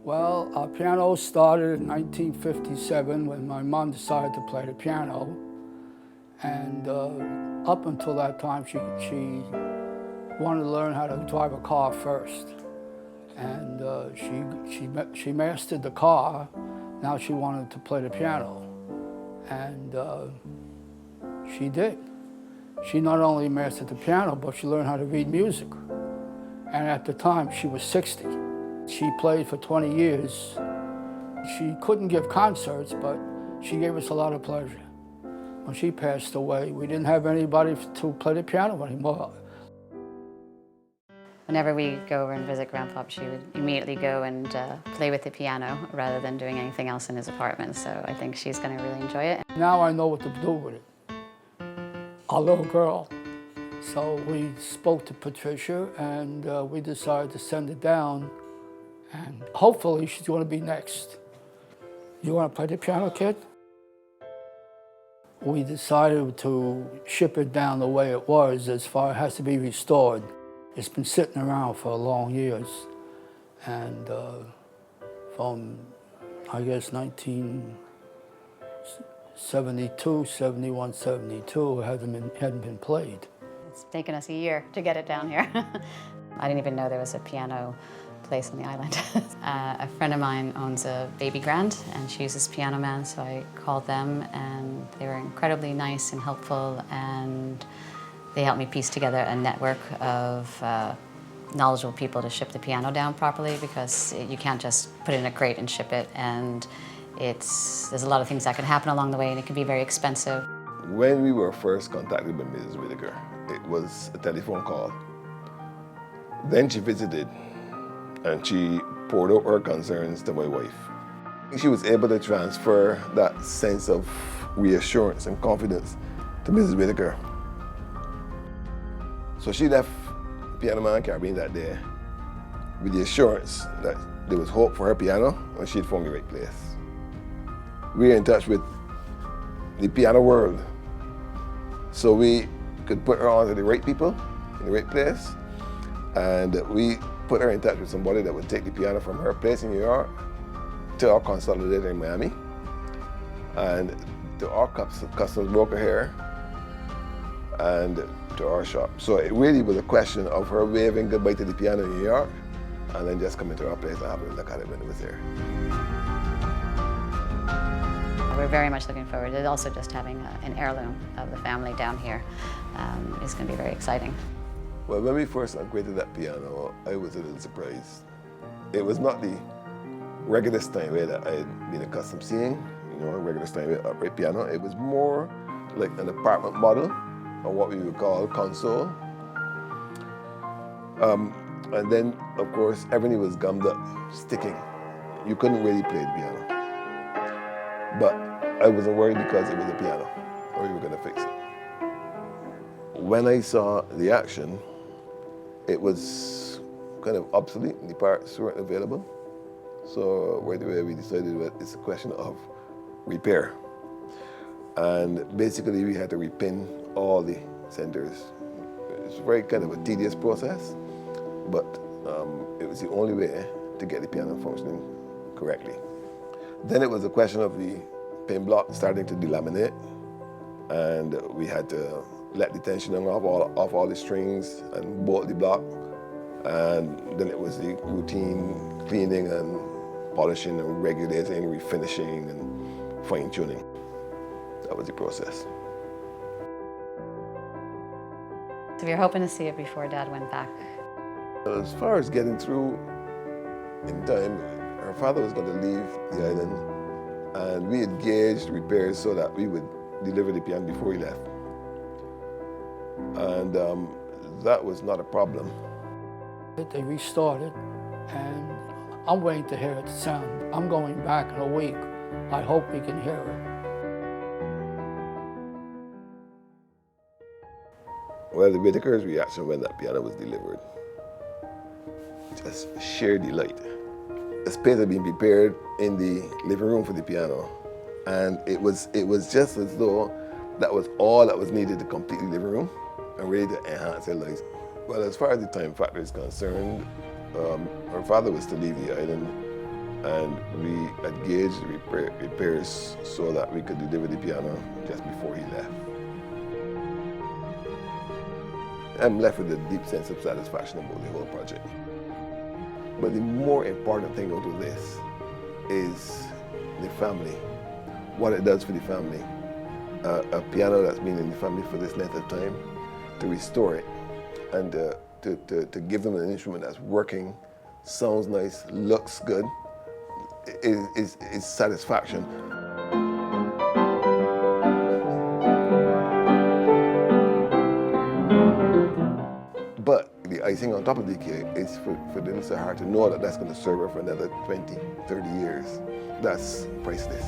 Well, our piano started in 1957 when my mom decided to play the piano. And up until that time, she wanted to learn how to drive a car first. And she mastered the car. Now she wanted to play the piano. And she did. She not only mastered the piano, but she learned how to read music. And at the time, she was 60. She played for 20 years. She couldn't give concerts, but she gave us a lot of pleasure. When she passed away, we didn't have anybody to play the piano anymore. Whenever we go over and visit Grandpa, she would immediately go and play with the piano rather than doing anything else in his apartment. So I think she's going to really enjoy it. Now I know what to do with it. Our little girl. So we spoke to Patricia and we decided to send it down. And hopefully she's going to be next. You want to play the piano, kid? We decided to ship it down the way it was, as far as it has to be restored. It's been sitting around for long years. And from, I guess, 1972, 71, 72, it hadn't been played. It's taken us a year to get it down here. I didn't even know there was a piano place on the island. A friend of mine owns a baby grand and she uses Pianoman, so I called them and they were incredibly nice and helpful, and they helped me piece together a network of knowledgeable people to ship the piano down properly, because you can't just put it in a crate and ship it, and there's a lot of things that can happen along the way and it can be very expensive. When we were first contacted by Mrs. Whitaker, it was a telephone call. Then she visited and she poured out her concerns to my wife. She was able to transfer that sense of reassurance and confidence to Mrs. Whitaker. So she left Pianoman Caribbean that day with the assurance that there was hope for her piano and she'd found the right place. We were in touch with the piano world, so we could put her on to the right people in the right place, and we put her in touch with somebody that would take the piano from her place in New York to our consolidator in Miami and to our customs broker here and to our shop. So it really was a question of her waving goodbye to the piano in New York and then just coming to our place and having a look at it when it was there. We're very much looking forward to also just having an heirloom of the family down here. It's going to be very exciting. Well, when we first acquainted that piano, I was a little surprised. It was not the regular Steinway that I had been accustomed to seeing, a regular Steinway upright piano. It was more like an apartment model, or what we would call console. And then, of course, everything was gummed up, sticking. You couldn't really play the piano. But I wasn't worried because it was a piano, or we were going to fix it. When I saw the action, it was kind of obsolete, and the parts weren't available. So right away we decided that it's a question of repair. And basically we had to repin all the centers. It's very kind of a tedious process, but it was the only way to get the piano functioning correctly. Then it was a question of the pin block starting to delaminate, and we had to let the tensioning off all the strings and bolt the block. And then it was the routine cleaning and polishing and regulating, refinishing and fine-tuning. That was the process. So we were hoping to see it before Dad went back. As far as getting through in time, her father was going to leave the island, and we had gauged repairs so that we would deliver the piano before he left. And that was not a problem. They restored it, and I'm waiting to hear it sound. I'm going back in a week. I hope we can hear it. Well, the Whitaker's reaction when that piano was delivered, just sheer delight. A space had been prepared in the living room for the piano, and it was just as though that was all that was needed to complete the living room and really to enhance their lives. Well, as far as the time factor is concerned, her father was to leave the island and we had gauged the repairs so that we could deliver the piano just before he left. I'm left with a deep sense of satisfaction about the whole project. But the more important thing out of this is the family, what it does for the family. A piano that's been in the family for this length of time, to restore it and to give them an instrument that's working, sounds nice, looks good, is satisfaction. But the icing on top of the cake is for the Sahara to know that that's going to serve her for another 20, 30 years. That's priceless.